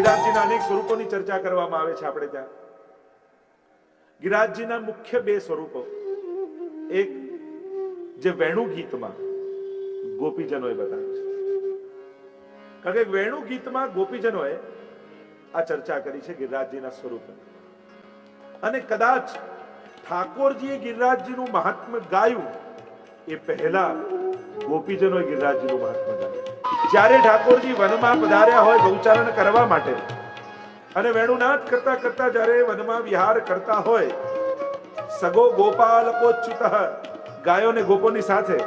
ગિરિરાજજીના અનેક સ્વરૂપોની ચર્ચા કરવામાં આવે છે આપણે ત્યાં. ગિરિરાજજીના મુખ્ય બે સ્વરૂપો, એક જે વેણુ ગીતમાં ગોપીજનોએ બતાવ્યું છે, કારણ કે વેણુ ગીતમાં ગોપીજનોએ આ ચર્ચા કરી છે ગિરિરાજજીના સ્વરૂપો. અને કદાચ ઠાકોરજીએ ગિરિરાજજીનું મહાત્મ્ય ગાયું એ પહેલા ગોપીજનોએ ગિરિરાજજીનું મહાત્મ્ય ગાયું. જ્યારે ઠાકોરજી વનમાં પધાર્યા હોય ગૌચારણ કરવા માટે અને વેણુનાદ કરતા કરતા જ્યારે વનમાં વિહાર કરતા હોય, સગો ગોપાલકોચ્યુત, ગાયોને ગોપોની સાથે,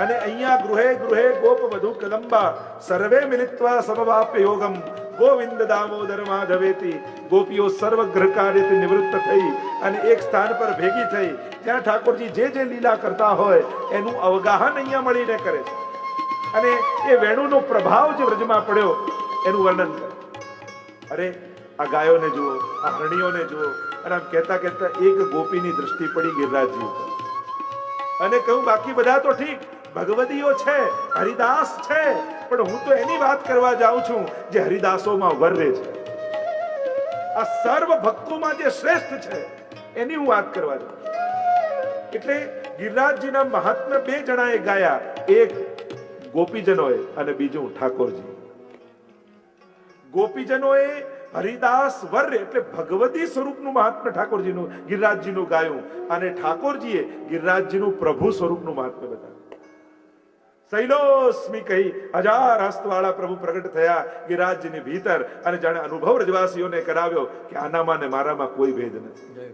અને અહીંયા ગૃહે ગૃહે ગોપ વધુ કદંબા સર્વે મિલિત્વા સમવાપ્ય યોગમ ગોવિંદ દામોદર માધવેતી. ગોપીઓ સર્વગ્રહ કાર્યથી નિવૃત્ત થઈ અને એક સ્થાન પર ભેગી થઈ. ત્યાં ઠાકોરજી જે જે લીલા કરતા હોય એનું અવગાહન અહીંયા મળીને કરે છે. અને એ વેણુનો પ્રભાવ જે વ્રજમાં પડ્યો એનું વર્ણન કરે. અરે આ ગાયોને જુઓ, આ હરણીઓને જુઓ, અને આમ કહેતા કહેતા એક ગોપીની દ્રષ્ટિ પડી ગિરિરાજજી ઉપર અને કહ્યું બાકી બધા તો ઠીક, ભગવદીઓ છે, હરિદાસ છે, પણ હું તો એની વાત કરવા જાઉં છું જે હરિદાસોમાં વર્રે છે. આ સર્વ ભક્તોમાં જે શ્રેષ્ઠ છે એની હું વાત કરવા જાઉં છું. એટલે ગિરિરાજજીના મહાત્મ્ય બે જણાએ ગાયા, એક ગોપીજનોએ અને બીજું ઠાકોરજી. ગોપીજનોએ હરિદાસ વર્રે એટલે ભગવતી સ્વરૂપનું મહાત્મ્ય ઠાકોરજીનું ગિરિરાજજીનું ગાયું, અને ઠાકોરજીએ ગિરિરાજજીનું પ્રભુ સ્વરૂપનું મહાત્મ્ય બતાવ્યું. શૈલોસ્મી કહી 1000 હસ્તવાળા પ્રભુ પ્રગટ થયા ગિરિરાજજીની ભીતર, અને જાણે અનુભવ વ્રજવાસીઓને કરાવ્યો કે આનામાં ને મારામાં કોઈ ભેદ નથી.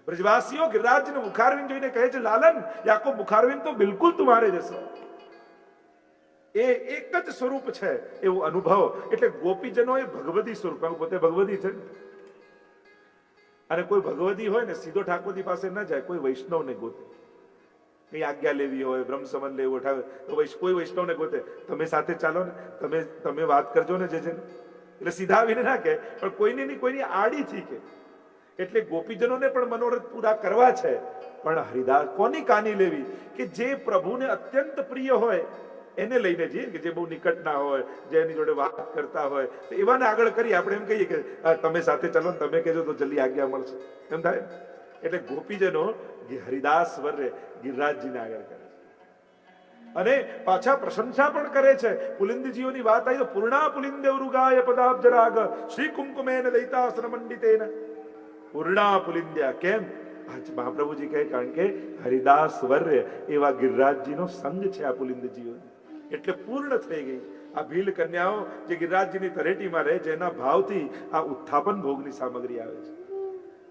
વ્રજવાસીઓ ગિરિરાજજીને મુખારવિંદ જોઈને કહે છે, લાલન યાકો મુખારવિંદ તો બિલકુલ તુમારે જશો. એ એક જ સ્વરૂપ છે એવો અનુભવ. એટલે ગોપીજનો એ ભગવતી સ્વરૂપ, પોતે ભગવતી છે. અને કોઈ ભગવતી હોય ને સીધો ઠાકોરજી પાસે ન જાય, કોઈ વૈષ્ણવને ગોતે. કઈ આજ્ઞા લેવી હોય, બ્રહ્મ સંબંધ લેવો હોય તો કોઈ વૈષ્ણવને ગોતે, તમે સાથે ચાલો ને, તમે વાત કરજો ને જે છે. એટલે સીધા આવીને ના કે, પણ કોઈની નહીં કોઈની આડીથી કે. એટલે ગોપીજનોને પણ મનોરથ પૂરા કરવા છે, પણ હરિદાસ કોની કાની લેવી કે જે પ્રભુને અત્યંત પ્રિય હોય એને લઈને જઈએ, કે જે બહુ નિકટ ના હોય, જે એની જોડે વાત કરતા હોય, તો એવાને આગળ કરી આપણે એમ કહીએ કે તમે સાથે ચાલો ને, તમે કહેજો તો જલ્દી આજ્ઞા મળશે, એમ થાય. એટલે ગોપીજનો હરિદાસ વર્રે ગિરિરાજજીને આગળ કરે છે અને પાછા પ્રશંસા પણ કરે છે. પુલિંદજીઓની વાત આવી તો પૂર્ણા પુલિંદેવ રુગાય પદાબ્જરાગ શ્રી કુમકુમેન દૈતાસન મંડિતેન. પૂર્ણા પુલિંદ્યા કેમ? મહાપ્રભુજી કહે કારણ કે હરિદાસ વર્ય એવા ગિરિરાજજીનો સંગ છે આ પુલિંદજીઓ, એટલે પૂર્ણ થઈ ગઈ. આ ભીલ કન્યાઓ જે ગિરિરાજજીની તરેટીમાં રહે, જેના ભાવથી આ ઉત્થાપન ભોગની સામગ્રી આવે છે.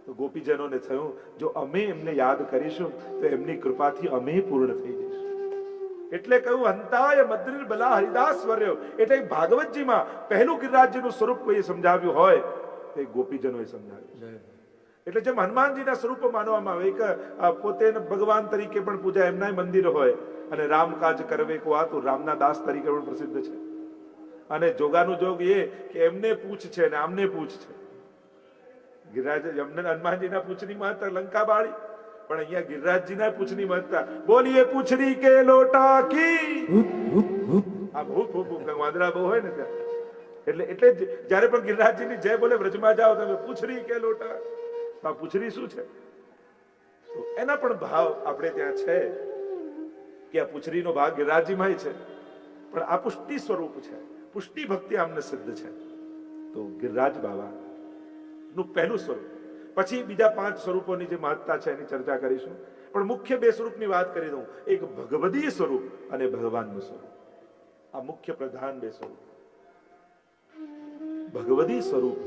તો ગોપીજનોને થયું જો અમે એમને યાદ કરીશું તો એમની કૃપાથી અમે પૂર્ણ થઈ જઈશું. એટલે કહ્યું હંતાય મદ્રિલ બલા હરિદાસ વર્યો. એટલે ભાગવતજીમાં પહેલું ગિરિરાજજીનું સ્વરૂપ કોઈ સમજાવ્યું હોય તે ગોપીજનોએ સમજાવ્યું. એટલે જેમ હનુમાનજીના સ્વરૂપ માનવામાં આવે કે પોતે ભગવાન તરીકે પણ પૂજા, એમના મંદિર હોય, અને રામકાજ કરવે કો આ તો રામના દાસ તરીકે પણ પ્રસિદ્ધ છે. અને જોગાનું જોગ એ કે એમને પૂછ છે ને આમને પૂછ છે. ગિરિરાજ હનુમાનજીના પૂછની મહત્તા લંકા બાળી, પણ અહીંયા ગિરિરાજજીના પૂછની મહત્તા બોલીએ પૂછરી કે લોટા કી. આ વાંદરા બહુ હોય ને ત્યાં, એટલે જયારે પણ ગિરિરાજજીની જય બોલે વ્રજમાં જાઓ તમે પૂછરી કે લોટા. આ પૂછરી શું છે? તો એના પણ ભાવ આપણે ત્યાં છે કે આ પૂછરીનો ભાગ ગિરિરાજજીમાં છે, પણ આ પુષ્ટિ સ્વરૂપ છે, પુષ્ટિ ભક્તિ આમને સિદ્ધ છે. તો ગિરિરાજ બાબા નું પહેલું સ્વરૂપ, પછી બીજા 5 સ્વરૂપોની જે મહત્તા છે એની ચર્ચા કરીશું, પણ મુખ્ય 2 સ્વરૂપની વાત કરી દઉં. એક ભગવદીય સ્વરૂપ અને ભગવાનનું સ્વરૂપ. આ મુખ્ય પ્રધાન 2 સ્વરૂપ. ભગવદી સ્વરૂપ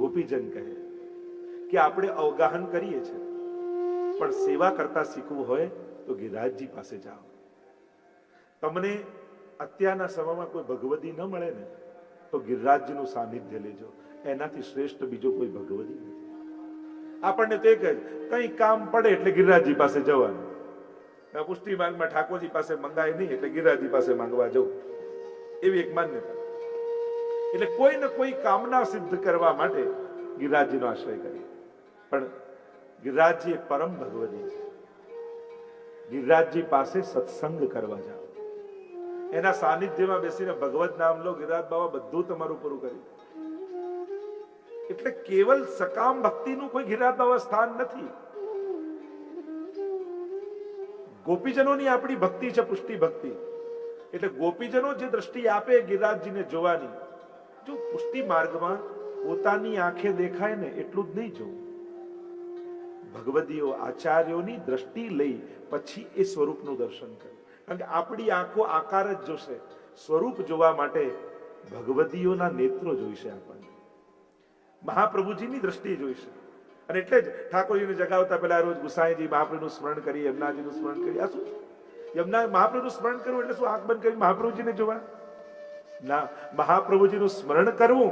ગોપીજન કહે કે આપણે અવગાહન કરીએ છીએ, પણ સેવા કરતા શીખવું હોય તો ગિરિરાજજી પાસે જાઓ. તમને અત્યારના સમયમાં કોઈ ભગવદી ન મળે ને તો ગિરિરાજજીનું સાનિધ્ય લેજો. એનાથી શ્રેષ્ઠ બીજો કોઈ ભગવદી નથી. આપણને તો એક જ કઈ કામ પડે એટલે ગિરિરાજજી પાસે જવાનું. પુષ્ટિ માર્ગમાં ઠાકોરજી પાસે મંગાય નહીં એટલે ગિરિરાજજી પાસે માંગવા જવું, એવી એક માન્યતા. એટલે કોઈ ને કોઈ કામના સિદ્ધ કરવા માટે ગિરિરાજજીનો આશ્રય કરીએ. પણ ગિરિરાજજી એક પરમ ભગવદી છે. ગિરિરાજજી પાસે સત્સંગ કરવા જાઓ, એના સાનિધ્યમાં બેસીને ભગવત નામ લો, ગિરિરાજ બાબા બધું તમારું પૂરું કરી. એટલે કેવલ સકામ ભક્તિનું કોઈ ગિરિરાજ બાવા સ્થાન નથી. ગોપીજનોની આપણી ભક્તિ છે પુષ્ટિ ભક્તિ. એટલે ગોપીજનો જે દ્રષ્ટિ આપે ગિરિરાજજીને જોવાની, જો પુષ્ટિ માર્ગમાં પોતાની આંખે દેખાય ને એટલું જ નહીં જોવું, ભગવદીઓ આચાર્યોની દ્રષ્ટિ લઈ પછી એ સ્વરૂપનું દર્શન કરવું. કારણ કે આપણી આંખો આકાર જ જોશે, સ્વરૂપ જોવા માટે ભગવદીઓના નેત્રો જોઈશે, આપણને મહાપ્રભુજીની દ્રષ્ટિ જોઈશે. અને એટલે જ ઠાકોરજીને જગાવતા પહેલા રોજ ગુસાઈજી મહાપ્રભુનું સ્મરણ કરી, યમુનાજીનું સ્મરણ કરી. આ શું યમુના મહાપ્રભુનું સ્મરણ કરવું એટલે શું આંખ બંધ કરી મહાપ્રભુજીને જોવા? ના, મહાપ્રભુજીનું સ્મરણ કરવું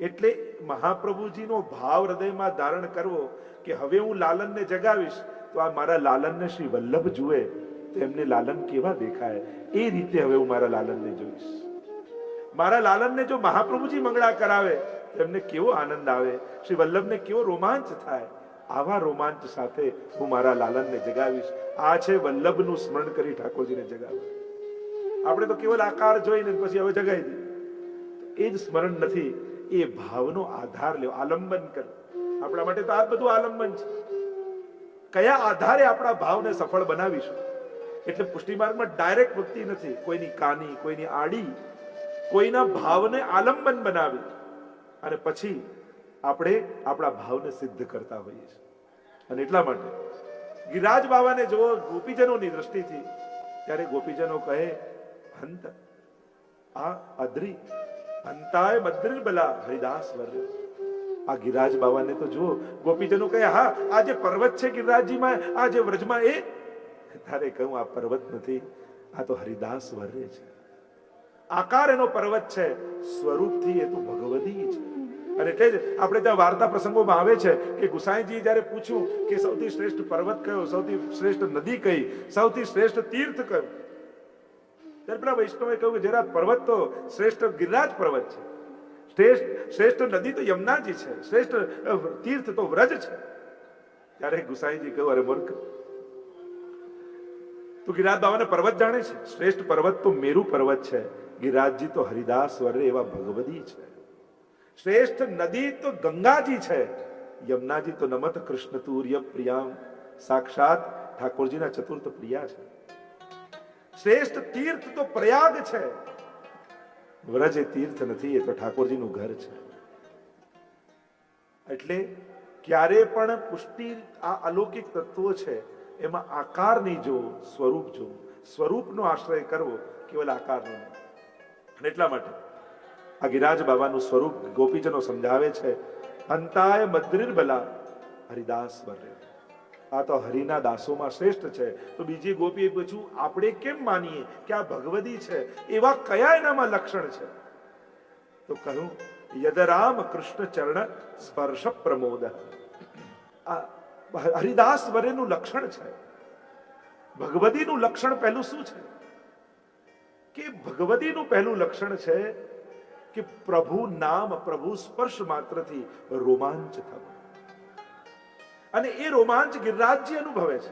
એટલે મહાપ્રભુજીનો ભાવ હૃદયમાં ધારણ કરવો કે હવે હું લાલનને જગાવીશ તો આ મારા લાલનને શ્રી વલ્લભ જુએ તો એમને લાલન કેવા દેખાય, એ રીતે હવે હું મારા લાલનને જોઈશ. મારા લાલનને જો મહાપ્રભુજી મંગળા કરાવે તો એમને કેવો આનંદ આવે, શ્રી વલ્લભને કેવો રોમાંચ થાય. આવા રોમાંચ સાથે હું મારા લાલનને જગાવીશ. આ છે વલ્લભનું સ્મરણ કરી ઠાકોરજીને જગાવવા. આપણે તો કેવલ આકાર જોઈને પછી હવે જગાવી દઈએ, એ જ સ્મરણ નથી. એ ભાવનો આધાર લેવો, આલંબન કરવું. આપણા માટે તો આ બધું આલંબન છે. કયા આધારે આપણા ભાવને સફળ બનાવીશું? એટલે પુષ્ટિ માર્ગમાં ડાયરેક્ટ ભક્તિ નથી, કોઈની કાની, કોઈની આડી, કોઈના ભાવને આલંબન બનાવી અને પછી આપણે આપણા ભાવને સિદ્ધ કરતા હોઈએ છીએ. અને એટલા માટે ગિરિરાજ બાવાને જો ગોપીજનોની દ્રષ્ટિથી, ત્યારે ગોપીજનો કહે, હંત આ અદ્રી અંતાય મદ્રિલ બલા હરિદાસ વર્ય. આ ગિરિરાજ બાવાને તો જુઓ. ગોપીજનો કહે, હા આ જે પર્વત છે ગિરિરાજજીમાં, આ જે વ્રજમાં, એ તારે કહું આ પર્વત નથી, આ તો હરિદાસ વર્ય છે. આકાર એનો પર્વત છે, સ્વરૂપથી એ તો ભગવદી છે. અને એટલે જ આપણે ત્યાં વાર્તા પ્રસંગોમાં આવે છે કે ગુસાઈજી જયારે પૂછ્યું કે સૌથી શ્રેષ્ઠ પર્વત કયો, સૌથી શ્રેષ્ઠ નદી કઈ, સૌથી શ્રેષ્ઠ તીર્થ કયું, ત્યારે પેલા વૈષ્ણવે કહ્યું કે જરા પર્વત તો શ્રેષ્ઠ ગિરિરાજ પર્વત છે, શ્રેષ્ઠ નદી તો યમુનાજી છે, શ્રેષ્ઠ તીર્થ તો વ્રજ છે. ત્યારે ગુસાઈજી કહ્યું, અરે મૂર્ખ, તું ગિરિરાજ બાવાને પર્વત જાણે છે? શ્રેષ્ઠ પર્વત તો મેરુ પર્વત છે, ગિરિરાજજી તો હરિદાસ વર્ય એવા ભગવદી છે. શ્રેષ્ઠ નદી તો ગંગાજી છે, યમુનાજી તો નમત કૃષ્ણ તુર્ય પ્રિયામ, સાક્ષાત ઠાકોરજીના ચતુર્થ પ્રિયા છે. શ્રેષ્ઠ તીર્થ તો પ્રયાગ છે, વ્રજ એ તીર્થ નથી, એ તો ઠાકોરજીનું ઘર છે. એટલે ક્યારે પણ પુષ્ટિ, આ અલૌકિક તત્વો છે, એમાં આકાર નહીં જોવો, સ્વરૂપ જોવું. સ્વરૂપનો આશ્રય કરવો, કેવલ આકારનો નહીં. અને એટલા માટે આ ગિરિરાજ બાબાનું સ્વરૂપ ગોપીજનો સમજાવે છે, અંતાય મદ્રિર બલા હરિદાસ વર્ય. આ તો હરિના દાસોમાં શ્રેષ્ઠ છે. તો બીજી ગોપીએ પૂછ્યું, આપણે કેમ માનીએ કે આ ભગવદી છે? એવા કયા એનામાં લક્ષણ છે? તો કહ્યું, યદ રામ કૃષ્ણ ચરણ સ્પર્શ પ્રમોદ. આ હરિદાસ વર્યનું લક્ષણ છે. ભગવદીનું લક્ષણ પહેલું શું છે? કે ભગવદીનું પહેલું લક્ષણ છે કે પ્રભુ નામ, પ્રભુ સ્પર્શ માત્રથી રોમાંચ થવો. અને એ રોમાંચ ગિરિરાજજી અનુભવે છે.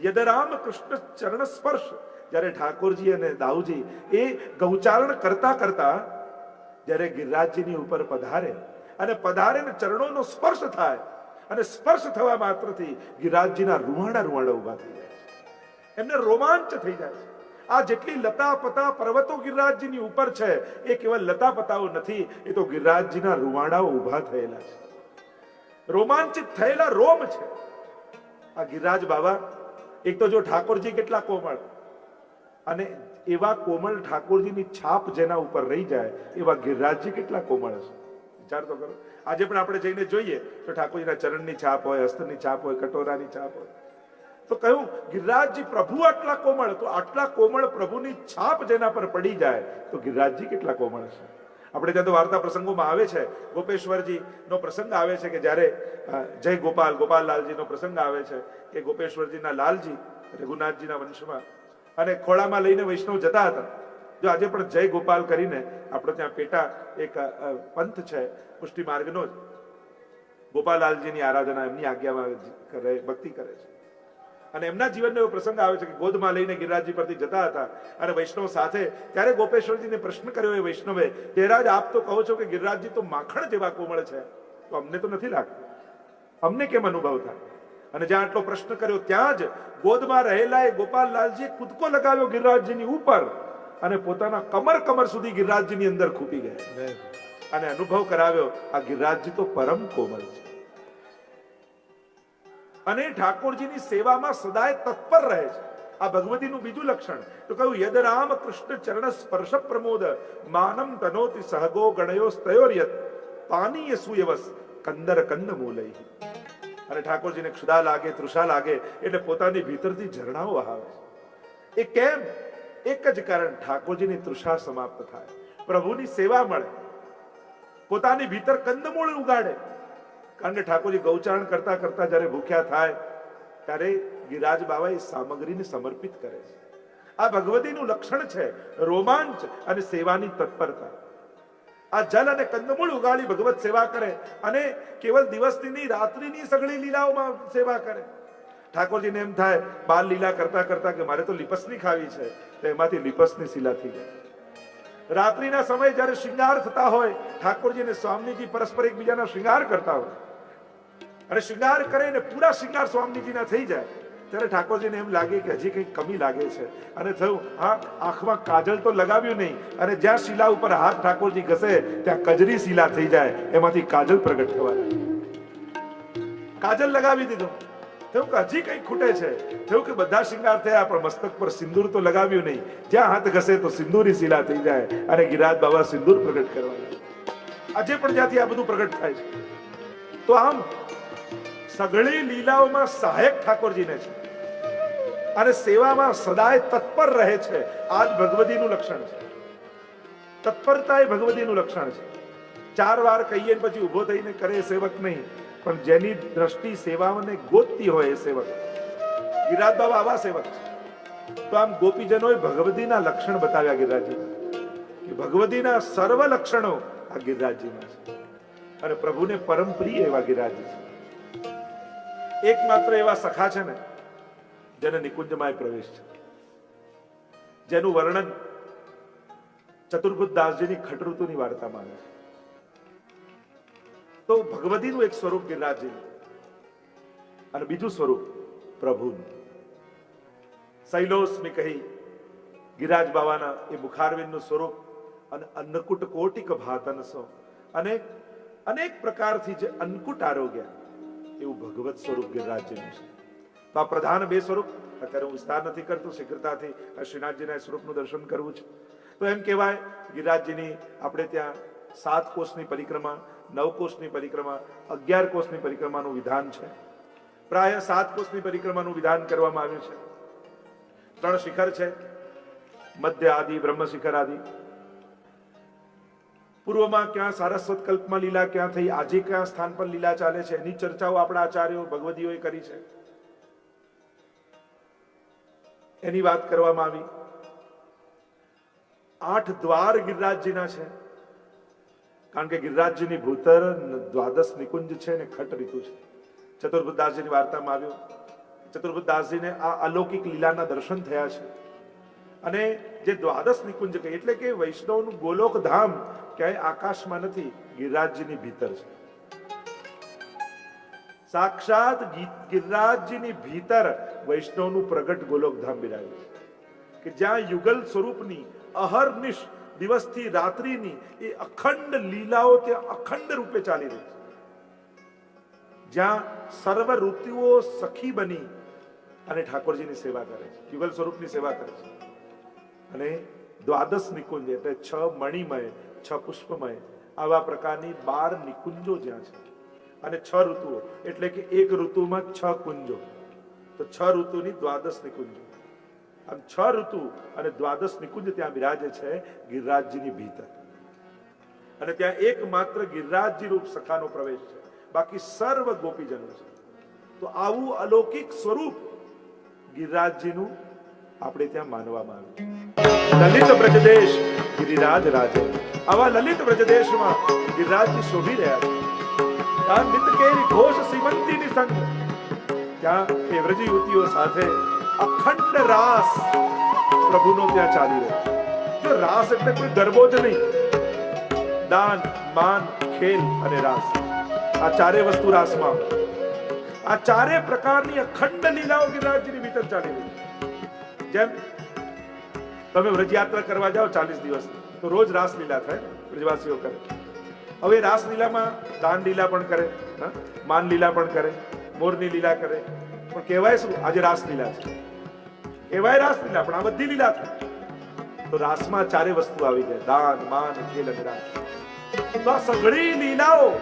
યદરામ કૃષ્ણ ચરણ સ્પર્શ, જ્યારે ઠાકોરજી અને દાઉજી એ ગૌચારણ કરતા કરતા જ્યારે ગિરિરાજજીની ઉપર પધારે અને પધારે ને ચરણોનો સ્પર્શ થાય, અને સ્પર્શ થવા માત્રથી ગિરિરાજજીના રૂવાડા રૂવાડા ઉભા થઈ જાય છે, એમને રોમાંચ થઈ જાય છે. આ જેટલી લતા પતા પર્વતો ગિરિરાજજીની ઉપર છે, એ કેવલ લતા પતાઓ નથી, એ તો ગિરિરાજજીના રૂવાડાઓ ઉભા થયેલા છે, રોમાંચિત થયેલા રોમ છે. આ ગિરિરાજ બાબા, એક તો જો ઠાકોરજી કેટલા કોમળ, અને એવા કોમળ ઠાકોરજીની છાપ જેના ઉપર રહી જાય એવા ગિરિરાજજી કેટલા કોમળ હશે, વિચાર તો કરો. આજે પણ આપણે જઈને જોઈએ તો ઠાકોરજીના ચરણની છાપ હોય, હસ્તની છાપ હોય, કટોરાની છાપ હોય. તો કહ્યું ગિરિરાજજી પ્રભુ આટલા કોમળ, તો આટલા કોમળ પ્રભુની છાપ જેના પર પડી જાય તો ગિરિરાજજી કેટલા કોમળ છે. આપણે ત્યાં તો વાર્તા પ્રસંગોમાં આવે છે, ગોપેશ્વરજી નો પ્રસંગ આવે છે કે જ્યારે જય ગોપાલ, ગોપાલલાલજીનો પ્રસંગ આવે છે કે ગોપેશ્વરજીના લાલજી રઘુનાથજીના વંશમાં, અને ખોળામાં લઈને વૈષ્ણવ જતા હતા. જો આજે પણ જય ગોપાલ કરીને આપણે ત્યાં પેટા એક પંથ છે પુષ્ટિ માર્ગનો જ, ગોપાલલાલજીની આરાધના એમની આજ્ઞામાં કરે, ભક્તિ કરે છે. અને એમના જીવનનો એવો પ્રસંગ આવે છે કે ગોદમાં લઈને ગિરિરાજજી પરથી જતા હતા અને વૈષ્ણવ સાથે, ત્યારે ગોપેશ્વરજીને પ્રશ્ન કર્યો એ વૈષ્ણવે, મહારાજ આપ તો કહો છો કે ગિરિરાજજી તો માખણ જેવા કોમળ છે, તો અમને તો નથી લાગતું, અમને કેમ અનુભવ થાય? અને જ્યાં આટલો પ્રશ્ન કર્યો ત્યાં જ ગોદમાં રહેલા એ ગોપાલલાલજી કૂદકો લગાવ્યો ગિરિરાજજીની ઉપર અને પોતાના કમર સુધી ગિરિરાજજીની અંદર ખૂપી ગયા અને અનુભવ કરાવ્યો આ ગિરિરાજજી તો પરમ કોમલ છે અને ઠાકોરજીની સેવામાં સદાય તત્પર રહે છે. આ ભગવતીનું બીજું લક્ષણ તો કહ્યું યદ રામ કૃષ્ણ ચરણ સ્પર્શ પ્રમોદ માનમ તનોતિ સહગો ગણયો સ્તયોર્યત પાનીય સુયવસ કંદર કંદ મૂલઈ. અને ઠાકોરજીને ક્ષુધા લાગે, તૃષા લાગે એટલે પોતાની ભીતરથી ઝરણાઓ વહાવે છે. એ કેમ? એક જ કારણ, ઠાકોરજીની તૃષા સમાપ્ત થાય, પ્રભુની સેવા મળે, પોતાની ભીતર કંદમૂળ ઉગાડે. કારણ કે ઠાકોરજી ગૌચારણ કરતા કરતા જ્યારે ભૂખ્યા થાય ત્યારે ગિરિરાજ બાવા એ સામગ્રીને સમર્પિત કરે છે. આ ભગવતીનું લક્ષણ છે, રોમાંચ અને સેવાની તત્પરતા. આ જલ અને કંદમૂળ ઉગાડી ભગવત સેવા કરે અને કેવલ દિવસની નહીં રાત્રિની સઘળી લીલાઓમાં સેવા કરે. ઠાકોરજીને એમ થાય બાલ લીલા કરતા કરતા કે મારે તો લીપસની ખાવી છે, તો એમાંથી લીપસની શીલા થઈ જાય. રાત્રિના સમયે જ્યારે શૃંગાર થતા હોય, ઠાકોરજી અને સ્વામીજી પરસ્પર એકબીજાના શૃંગાર કરતા હોય અને શૃંગાર કરે ને પૂરા શૃંગાર સ્વામીજીના થઈ જાય ત્યારે ઠાકોરજીને એમ લાગે કે હજી કંઈક કમી લાગે છે અને થયું હા આંખમાં કાજલ તો લગાવ્યું નહીં અને જ્યાં શીલા ઉપર હાથ ઠાકોરજી ઘસે ત્યાં કજરી શીલા થઈ જાય, એમાંથી કાજલ પ્રગટ થવા લાગી. કાજલ લગાવી દીધો, થયું કે હજી કંઈક ખૂટે છે. થયું કે બધા શૃંગાર થયા પણ મસ્તક પર સિંદૂર તો લગાવ્યું નહીં, જ્યાં હાથ ઘસે તો સિંદૂરી શીલા થઈ જાય અને ગિરિરાજ બાબા સિંદૂર પ્રગટ કરવા લાગ્યા. આજે પણ જ્યાંથી આ બધું પ્રગટ થાય છે. તો આમ સઘળી લીલાઓમાં સહાયક ઠાકોરજીને છે અને સેવામાં સદાય તત્પર રહે છે. આ જ ભગવતીનું લક્ષણ છે. તત્પરતા એ ભગવતીનું લક્ષણ છે. 4 વાર કહીએ પછી ઉભો થઈને કરે સેવક નહીં, પણ જેની દ્રષ્ટિ સેવાને ગોતતી હોય એ સેવક. ગિરિરાજ બાબા આવા સેવક છે. તો આમ ગોપીજનોએ ભગવતીના લક્ષણ બતાવ્યા ગિરિરાજજી કે ભગવતીના સર્વ લક્ષણો આ ગિરિરાજજીમાં છે અને પ્રભુને પરમ પ્રિય એવા ગિરિરાજજી છે. એકમાત્ર એવા સખા છે ને જેને નિકુંજમાં પ્રવેશ છે, જેનું વર્ણન ચતુર્ભુજ દાસજીની ખટઋતુની વાર્તામાં આવે છે. તો ભગવતીનું એક સ્વરૂપ ગિરિરાજજી અને બીજું સ્વરૂપ પ્રભુનું. શૈલોસ્મી કહી ગિરિરાજ બાવાના એ મુખારવિંદનું સ્વરૂપ અને અન્નકૂટ કોટિક ભાતનસો અનેક અનેક પ્રકારથી જે અન્નકૂટ આરોગ્ય એવું ભગવત સ્વરૂપ ગિરિરાજજીનું છે. તો આ પ્રધાન 2 સ્વરૂપ અત્યારે હું વિસ્તાર નથી કરતો, શીઘ્રતાથી શ્રીનાથજીના સ્વરૂપનું દર્શન કરવું છે. તો એમ કહેવાય ગિરિરાજજીની આપણે ત્યાં 7 કોષની પરિક્રમા, 9 કોષની પરિક્રમા, 11 કોષની પરિક્રમાનું વિધાન છે. પ્રાય 7 કોષની પરિક્રમાનું વિધાન કરવામાં આવ્યું છે. 3 શિખર છે, મધ્ય આદિ, બ્રહ્મ શિખર આદિ. પૂર્વમાં ક્યાં સારસ્વત કલ્પમાં લીલા ક્યાં થઈ, આજે ક્યાં સ્થાન પર લીલા ચાલે છે, એની ચર્ચાઓ આપણા આચાર્યો ભગવદીઓએ કરી છે. એની વાત કરવામાં આવી. 8 દ્વાર ગિરિરાજજીના છે, કારણ કે ગિરિરાજજીની ભૂતર 12 નિકુંજ છે ને ખટ ઋતુ છે. ચતુર્ભુજદાસજીની વાર્તામાં આવ્યું, ચતુર્ભુજદાસજીને આ અલૌકિક લીલાના દર્શન થયા છે અને જે 12 નિકુંજ કહે એટલે કે વૈષ્ણવનું ગોલોક ધામ ક્યાંય આકાશમાં નથી, ગિરિરાજજીની ભીતર છે. સાક્ષાત ગિરિરાજજીની ભીતર વૈષ્ણવનું પ્રગટ ગોલોક ધામ બિરાજે છે કે જ્યાં યુગલ સ્વરૂપની અહર્નિશ દિવસથી રાત્રિની એ અખંડ લીલાઓ ત્યાં અખંડ રૂપે ચાલી રહી છે. જ્યાં સર્વ ઋતુઓ સખી બની અને ઠાકોરજીની સેવા કરે છે, યુગલ સ્વરૂપની સેવા કરે છે. અને 12 નિકુંજ એટલે 6 મણિમય, 6 પુષ્પમય, આવા પ્રકારની 12 નિકુંજો જ્યાં છે અને 6 ઋતુઓ એટલે કે એક ઋતુમાં 6 કુંજો, તો 6 ઋતુની 12 નિકુંજો. આમ 6 ઋતુ અને 12 નિકુંજ ત્યાં બિરાજે છે ગિરિરાજજીની ભીતર. અને ત્યાં એકમાત્ર ગિરિરાજજી રૂપ સખાનો પ્રવેશ છે, બાકી સર્વ ગોપીજનો છે. તો આવું અલૌકિક સ્વરૂપ ગિરિરાજજીનું આપણે ત્યાં માનવામાં આવે. લલિત બ્રજદેશ ગિરિરાજ રાજે, આવા લલિત બ્રજદેશમાં ગિરિરાજજી શોભી રહ્યા છે. ત્યાં નિત કેરી ઘોષ સીમંતીની સંગ, ત્યાં એ વ્રજ યુવતીઓ સાથે અખંડ રાસ પ્રભુનો ત્યાં ચાલી રહ્યો છે. જો રાસ એટલે કોઈ ગરબો જ નહીં, દાન, માન, ખેલ અને રાસ. આ ચારે વસ્તુ રાસમાં, આ ચારે પ્રકારની અખંડ લીલાઓ ગિરિરાજજીની ભીતર ચાલી રહી. જેમ તમે વ્રજયાત્રા કરવા જાઓ 40 દિવસ, તો રોજ રાસલીલા થાય, વ્રજવાસીઓ કરે. હવે રાસલીલામાં દાન લીલા પણ કરે, માન લીલા પણ કરે, મોરની લીલા કરે, પણ કહેવાય શું? આજે રાસલીલા છે, કહેવાય રાસલીલા, પણ આ બધી લીલા થાય. તો રાસમાં ચારે વસ્તુ આવી જાય, દાન, માન, ખેલ અને રાસ. તો આ સઘળી લીલાઓ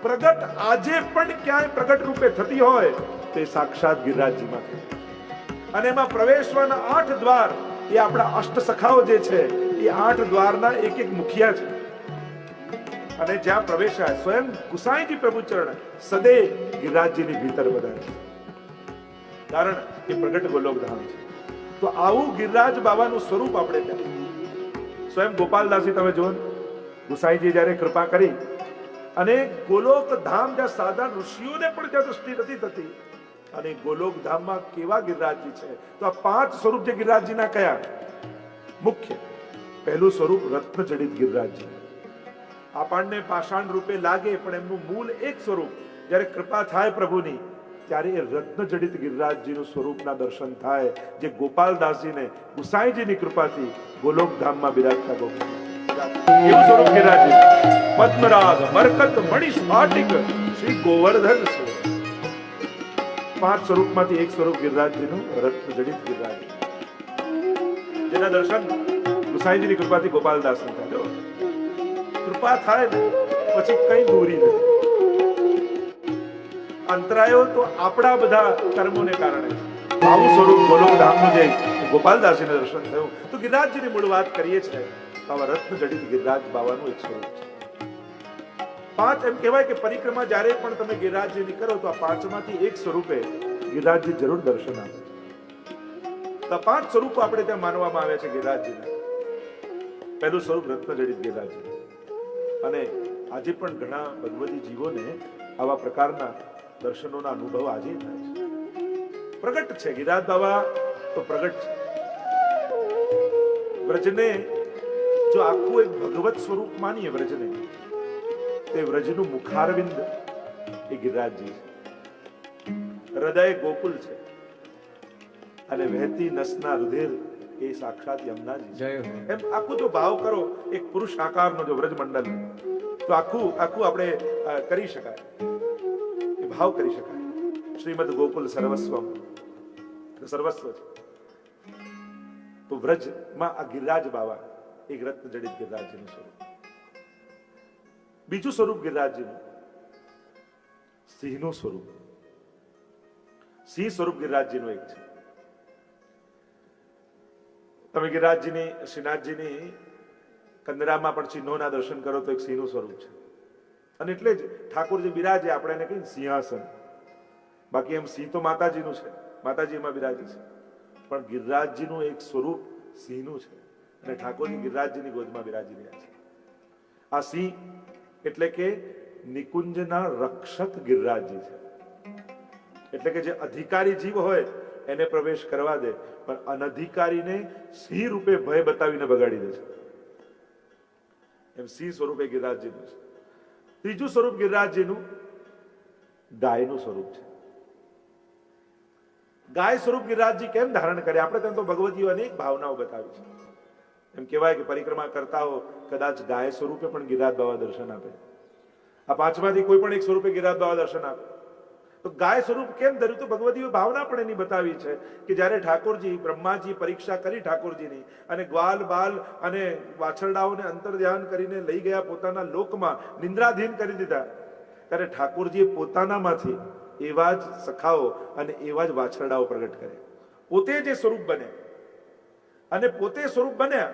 પ્રગટ આજે પણ ક્યાંય પ્રગટ રૂપે થતી હોય તે સાક્ષાત ગિરિરાજજીમાં થઈ. અને એમાં પ્રવેશવાના 8 દ્વાર, એ આપણા અષ્ટ સખાઓ જે છે એ 8 દ્વારના એક એક મુખિયા છે. અને જ્યાં પ્રવેશાય સ્વયં ગુસાઈજી પ્રભુચરણ સદે ગિરિરાજજીની ભીતર બધા, કારણ કે પ્રગટ ગોલોકધામ છે. તો આવું ગિરિરાજ બાબાનું સ્વરૂપ આપણે ત્યાં સ્વયં ગોપાલદાસજી, તમે જુઓ, ગુસાઈજી જયારે કૃપા કરી અને ગોલોક ધામ જ્યાં સાધારણ ઋષિઓને પણ જ્યાં દૃષ્ટિ નથી થતી, અને ગોલોક ધામમાં કેવા ગિરિરાજજી છે. તો આ 5 સ્વરૂપ જે ગિરિરાજજીના કયા મુખ્ય? પહેલું સ્વરૂપ રત્ન જડિત ગિરિરાજજી. આપણને પાષાણ રૂપે લાગે, પણ એમનું મૂળ એક સ્વરૂપ. જ્યારે કૃપા થાય પ્રભુની, ત્યારે એ રત્ન જડિત ગિરિરાજજીનું સ્વરૂપના દર્શન થાય, જે ગોપાલદાસજીને ગુસાઈજીની કૃપાથી ગોલોક ધામમાં બિરાજતા ગોપાલ એવું સ્વરૂપ ગિરિરાજજી. પદ્મરાગ મરકત મણિ સ્ફાટિક શ્રી ગોવર્ધન છે. 5 સ્વરૂપમાંથી એક સ્વરૂપ ગિરિરાજજીનું રત્ન જડિત ગિરિરાજ, જેના દર્શન ગુસાઈજીની કૃપાથી ગોપાલદાસને થાય. કૃપા થાય ને પછી કઈ દૂરી નથી. અંતરાયો તો આપણા બધા કર્મોને કારણે. આવું સ્વરૂપ ગોલોક ધામનું જે ગોપાલદાસજીને દર્શન થયું. તો ગિરિરાજજીની મૂળ વાત કરીએ છીએ, આવા રત્ન જડિત ગિરિરાજ બાવાનું એક સ્વરૂપ છે. 5 એમ કહેવાય કે પરિક્રમા જ્યારે પણ તમે ગિરિરાજજીની કરો તો આ 5માંથી એક સ્વરૂપે ગિરિરાજજી જરૂર દર્શન આપે. તો 5 સ્વરૂપો આપણે ત્યાં માનવામાં આવે છે ગિરિરાજજીના. પહેલું સ્વરૂપ રત્ન જડિત ગિરિરાજજી. અને આજે પણ ઘણા ભગવતી જીવોને આવા પ્રકારના દર્શનોના અનુભવ આજે થાય છે. પ્રગટ છે ગિરિરાજ બાબા, તો પ્રગટ છે. વ્રજને જો આખું એક ભગવત સ્વરૂપ માનીએ વ્રજને, તે વ્રજનું મુખારવિંદ એ ગિરિરાજજી છે. હૃદય ગોકુલ છે અને વહેતી નસના રુધિર એ સાક્ષાત યમુનાજી છે. એમ આખું જો ભાવ કરો એક પુરુષ આકારનો જો વ્રજ મંડળ, તો આખું આપણે કરી શકાય, એ ભાવ કરી શકાય. શ્રીમદ ગોકુલ સર્વસ્વમ, સર્વસ્વ છે. તો વ્રજમાં આ ગિરિરાજ બાવા એક રત્ન જડિત ગિરિરાજજીનું સ્વરૂપ. બીજું સ્વરૂપ ગિરિરાજજીનું સિંહનું સ્વરૂપ. સિંહ સ્વરૂપ ગિરિરાજજીનું એક છે. તમે ગિરિરાજજીની, શ્રીનાથજીની કંદરામાં પણ ચિહ્નોના દર્શન કરો તો એક સિંહનું સ્વરૂપ છે. અને એટલે જ ઠાકોરજી બિરાજે, આપણે એને કહીએ સિંહાસન. બાકી એમ સિંહ તો માતાજીનું છે, માતાજી એમાં બિરાજે છે, પણ ગિરિરાજજીનું એક સ્વરૂપ સિંહનું છે. અને ઠાકોરજી ગિરિરાજજીની ગોદમાં બિરાજી રહ્યા છે. આ સિંહ એટલે કે નિકુંજના રક્ષક ગિરિરાજજી છે. એટલે કે જે અધિકારી જીવ હોય એને પ્રવેશ કરવા દે, પણ અનધિકારીને સિંહ રૂપે ભય બતાવીને બગાડી દે છે. એમ સિંહ સ્વરૂપે ગિરિરાજજીનું છે. ત્રીજું સ્વરૂપ ગિરિરાજજીનું ગાયનું સ્વરૂપ છે. ગાય સ્વરૂપ ગિરિરાજજી કેમ ધારણ કરે? આપણે તેમ તો ભગવતીઓ અનેક ભાવનાઓ બતાવી છે. એમ કહેવાય કે પરિક્રમા કરતા હો કદાચ ગાય સ્વરૂપે પણ ગિરિરાજ બાબા દર્શન આપે. આ 5માંથી કોઈ પણ એક સ્વરૂપે ગિરિરાજ બાબા દર્શન આપે. તો ગાય સ્વરૂપ કેમ ધર્યું? તો ભગવતીઓ ભાવના પણ એની બતાવી છે કે જ્યારે ઠાકોરજી, બ્રહ્માજી પરીક્ષા કરી ઠાકોરજીની, અને ગ્વાલ બાલ અને વાછરડાઓને અંતર ધ્યાન કરીને લઈ ગયા પોતાના લોકમાં, નિંદ્રાધીન કરી દીધા, ત્યારે ઠાકોરજીએ પોતાનામાંથી એવા જ સખાઓ અને એવા જ વાછરડાઓ પ્રગટ કર્યા. પોતે જે સ્વરૂપ બન્યા અને પોતે સ્વરૂપ બન્યા,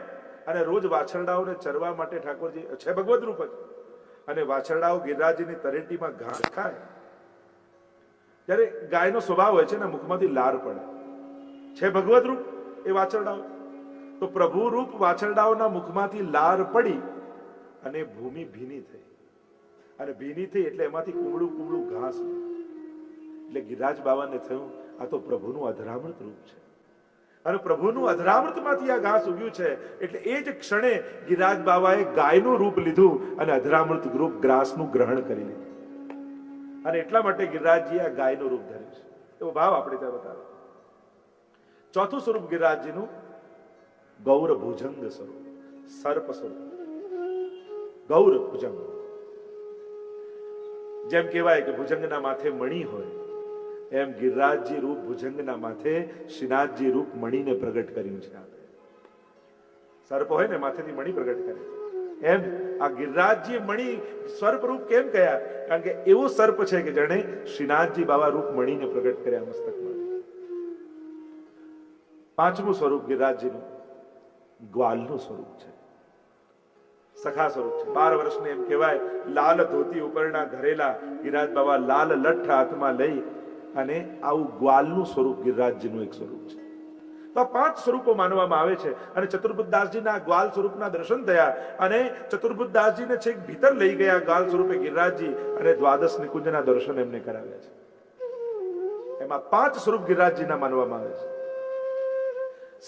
અને રોજ વાછરડાઓને ચરવા માટે ઠાકોરજી છે ભગવત રૂપ જ. અને વાછરડાઓ ગિરિરાજજીની તરેટીમાં ઘાસ ખાય, ત્યારે ગાયનો સ્વભાવ હોય છે ને, મુખમાંથી લાર પડે. છે ભગવત રૂપ એ વાછરડાઓ, તો પ્રભુ રૂપ વાછરડાઓના મુખમાંથી લાર પડી અને ભૂમિ ભીની થઈ. અને ભીની થઈ એટલે એમાંથી કુમળું કુમળું ઘાસ. એટલે ગિરિરાજ બાબાને થયું આ તો પ્રભુનું અધરામૃત રૂપ છે. અને પ્રભુનું અધરામૃતમાંથી આ ઘાસ ઉગ્યું છે. એટલે એ જ ક્ષણે ગિરિરાજ બાબાએ ગાયનું રૂપ લીધું અને અધરામૃત રૂપ ગ્રાસનું ગ્રહણ કરી લીધું. અને એટલા માટે ગિરિરાજજીએ આ ગાયનું રૂપ ધર્યું છે, એવો ભાવ આપણે ત્યાં બતાવે. ચોથું સ્વરૂપ ગિરિરાજજીનું ગૌર ભુજંગ સ્વરૂપ, સર્પ સ્વરૂપ, ગૌર ભુજંગ. જેમ કહેવાય કે ભુજંગના માથે મણી હોય, એમ ગિરિરાજજી રૂપ ભુજંગના માથે શ્રીનાથજી રૂપ મણીને પ્રગટ કર્યું છે. આપણે સર્પ હોય ને માથેથી મણી પ્રગટ કરે, એમ આ ગિરિરાજજી મણી સર્પ રૂપ કેમ કયા? કારણ કે એવું સર્પ છે કે જેણે શ્રીનાથજી બાબા રૂપ મણીને પ્રગટ કર્યા મસ્તકમાં. પાંચમું સ્વરૂપ ગિરિરાજજીનું ગ્વાલનું સ્વરૂપ છે, સખા સ્વરૂપ છે. 12 વર્ષને એમ કહેવાય લાલ ધોતી ઉપરના ધરેલા ગિરિરાજ બાબા લાલ લઠ્ઠ હાથમાં લઈ અને આવું ગ્વાલનું સ્વરૂપ ગિરિરાજજીનું એક સ્વરૂપ છે. તો આ 5 સ્વરૂપો માનવામાં આવે છે. અને ચતુર્બુદ્ધદાસજીના ગ્વાલ સ્વરૂપના દર્શન થયા અને ચતુર્બુદ્ધદાસજીને છેક ભીતર લઈ ગયા ગ્વાલ સ્વરૂપે ગિરિરાજજી, અને દ્વાદશ નિકુંજના દર્શન એમને કરાવ્યા છે. એમાં 5 સ્વરૂપ ગિરિરાજજીના માનવામાં આવે છે.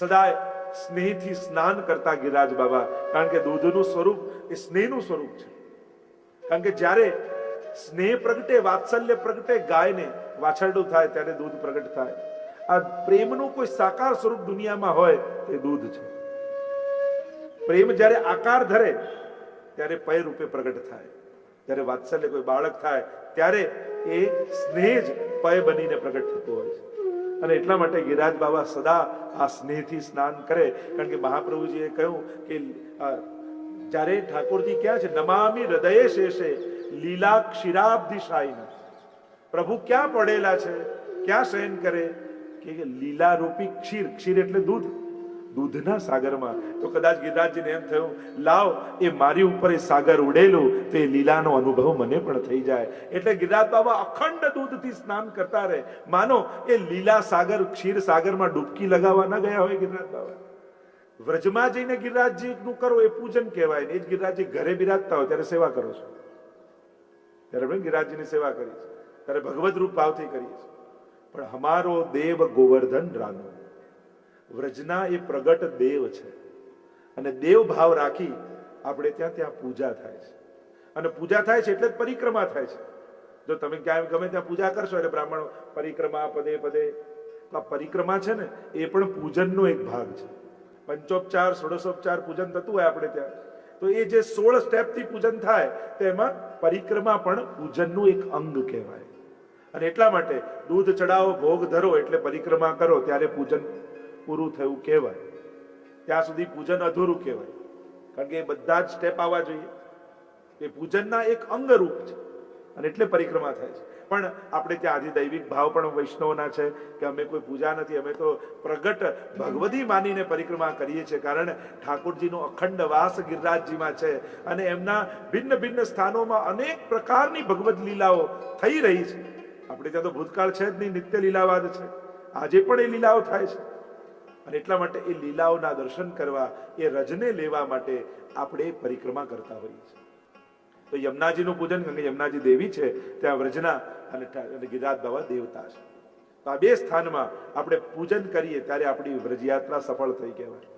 સદાય સ્નેહથી સ્નાન કરતા ગિરિરાજ બાબા, કારણ કે દૂધનું સ્વરૂપ એ સ્નેહનું સ્વરૂપ છે. કારણ કે જ્યારે સ્નેહ પ્રગટે, વાત્સલ્ય પ્રગટે, ગાયને વાછરડું થાય ત્યારે દૂધ પ્રગટ થાય. આ પ્રેમનું કોઈ સાકાર સ્વરૂપ દુનિયામાં હોય તે દૂધ છે. પ્રેમ જ્યારે આકાર ધરે ત્યારે પય રૂપે પ્રગટ થાય. જ્યારે વાત્સલ્ય કોઈ બાળક થાય ત્યારે એ સ્નેહ જ પય બનીને પ્રગટ થતું હોય છે. અને એટલા માટે ગિરિરાજ બાબા સદા આ સ્નેહથી સ્નાન કરે. કારણ કે મહાપ્રભુજીએ કહ્યું કે જ્યારે ઠાકોરજી ક્યાં છે, નમામિ હૃદયે શેષે લીલા ક્ષીરાબ્ધિશાયી. પ્રભુ ક્યાં પડેલા છે, ક્યાં શયન કરે? કે લીલા રૂપી ક્ષીર, ક્ષીર એટલે દૂધ, દૂધના સાગરમાં. તો કદાચ ગિરિરાજજીને એમ થયું, લાવ એ મારી ઉપર એ સાગર ઉડેલું તો એ લીલાનો અનુભવ મને પણ થઈ જાય. એટલે ગિરિરાજ બાબા અખંડ દૂધથી સ્નાન કરતા રહે. માનો એ લીલા સાગર, ક્ષીર સાગરમાં ડૂબકી લગાવવા ન ગયા હોય ગિરિરાજ બાબા. વ્રજમાં જઈને ગિરિરાજજી નું કરો એ પૂજન કહેવાય. એ જ ગિરિરાજજી ઘરે બિરાજતા હોય ત્યારે સેવા કરો છો, ત્યારે આપણે ગિરિરાજજીની સેવા કરી છે, ત્યારે ભગવત રૂપ ભાવથી કરીએ છીએ. પણ હમારો દેવ ગોવર્ધન રાનો, વ્રજના એ પ્રગટ દેવ છે. અને દેવ ભાવ રાખી આપણે ત્યાં પૂજા થાય છે. અને પૂજા થાય છે એટલે પરિક્રમા થાય છે. જો તમે ક્યાંય ગમે ત્યાં પૂજા કરશો એટલે બ્રાહ્મણો પરિક્રમા પદે પદે, તો આ પરિક્રમા છે ને એ પણ પૂજનનો એક ભાગ છે. પંચોપચાર, ષોડશોપચાર પૂજન થતું હોય આપણે ત્યાં, તો એ જે 16 સ્ટેપથી પૂજન થાય તેમાં પરિક્રમા પણ પૂજનનું એક અંગ કહેવાય. અને એટલા માટે દૂધ ચડાવો, ભોગ ધરો એટલે પરિક્રમા કરો ત્યારે પૂજન પૂરું થયું કહેવાય. ત્યાં સુધી પૂજન અધૂરું કહેવાય. કારણ કે એ બધા જ સ્ટેપ આવવા જોઈએ. એ પૂજનના એક અંગ રૂપ છે અને એટલે પરિક્રમા થાય છે. પણ આપણે ત્યાં આધિદૈવિક ભાવ પણ વૈષ્ણવના છે કે અમે કોઈ પૂજા નથી, અમે તો પ્રગટ ભગવદી માનીને પરિક્રમા કરીએ છીએ. કારણ ઠાકોરજીનો અખંડ વાસ ગિરિરાજજીમાં છે અને એમના ભિન્ન ભિન્ન સ્થાનોમાં અનેક પ્રકારની ભગવદ લીલાઓ થઈ રહી છે. આપણે ત્યાં તો ભૂતકાળ છે જ નહીં, નિત્ય લીલાવાદ છે. આજે પણ એ લીલાઓ થાય છે. અને એટલા માટે એ લીલાઓના દર્શન કરવા, એ રજને લેવા માટે આપણે પરિક્રમા કરતા હોઈએ છીએ. તો યમુનાજીનું પૂજન, કારણ કે યમુનાજી દેવી છે ત્યાં વ્રજના, અને ગિરિરાજ બાબા દેવતા છે. તો આ 2 સ્થાનમાં આપણે પૂજન કરીએ ત્યારે આપણી વ્રજયાત્રા સફળ થઈ કહેવાય.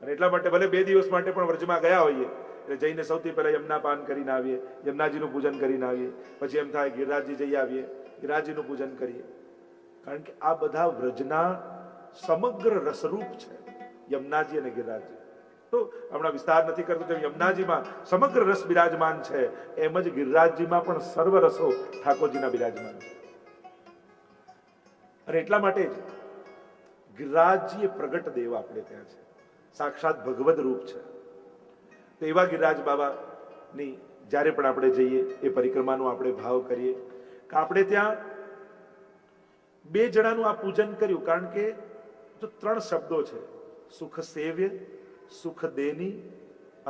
અને એટલા માટે ભલે 2 દિવસ માટે પણ વ્રજમાં ગયા હોઈએ એટલે જઈને સૌથી પહેલા યમુના પાન કરીને આવીએ, યમુનાજીનું પૂજન કરીને આવીએ, પછી એમ થાય ગિરિરાજજી જઈ આવીએ, ગિરિરાજજીનું પૂજન કરીએ. કારણ કે આ બધા વ્રજના સમગ્ર રસરૂપ છે, યમુનાજી અને ગિરિરાજજી. તો હમણાં વિસ્તાર નથી કરતો, તેમ યમુનાજીમાં સમગ્ર રસ બિરાજમાન છે, એમ જ ગિરિરાજજીમાં પણ સર્વ રસો ઠાકોરજીના બિરાજમાન છે. અને એટલા માટે જ ગિરિરાજજી એ પ્રગટ દેવ આપણે ત્યાં છે, સાક્ષાત ભગવદ રૂપ છે. તો એવા ગિરિરાજ બાબાની જ્યારે પણ આપણે જઈએ એ પરિક્રમાનો આપણે ભાવ કરીએ કે આપણે ત્યાં 2 જણાનું આ પૂજન કર્યું. કારણ કે જો 3 શબ્દો છે, સુખ સેવ્ય, સુખ દેની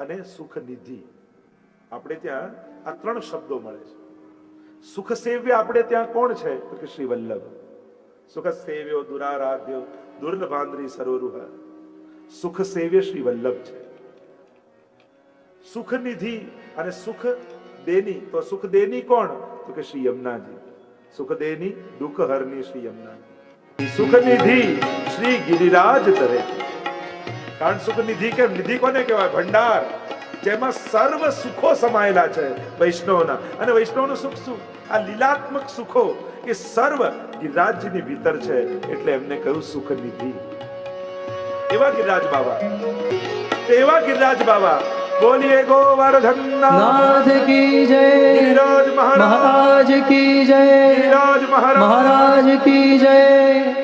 અને સુખ નિધિ. આપણે ત્યાં આ 3 શબ્દો મળે છે. સુખ સેવ્ય આપણે ત્યાં કોણ છે? તો કે શ્રી વલ્લભ. સુખ સેવ્યો દુરારાધ્યો દુર્લભાંદ્રી સરોરુહ. સુખ સેવ્ય શ્રી વલ્લભ છે. સુખ નિધિ અને સુખ દેની, તો સુખ દેની કોણ? તો કે શ્રી યમુનાજી. સુખ દેની દુઃખ હરની શ્રી યમુનાજી. સુખ નિધિ શ્રી ગિરિરાજ તરે. કારણ સુખ નિધિ કેમ? નિધિ કોને કહેવાય? ભંડાર. જેમાં સર્વ સુખો સમાયેલા છે વૈષ્ણવના. અને વૈષ્ણવનું સુખ શું? આ લીલાત્મક સુખો એ સર્વ ગિરિરાજની ભીતર છે. એટલે એમને કહ્યું સુખ નિધિ. એવા ગિરિરાજ બાબા, એવા ગિરિરાજ બાબા. બોલીએ ગોવર્ધન નાથ કી જય, ગિરિરાજ મહારાજ મહારાજ કી જય, ગિરિરાજ મહારાજ મહારાજ કી જય.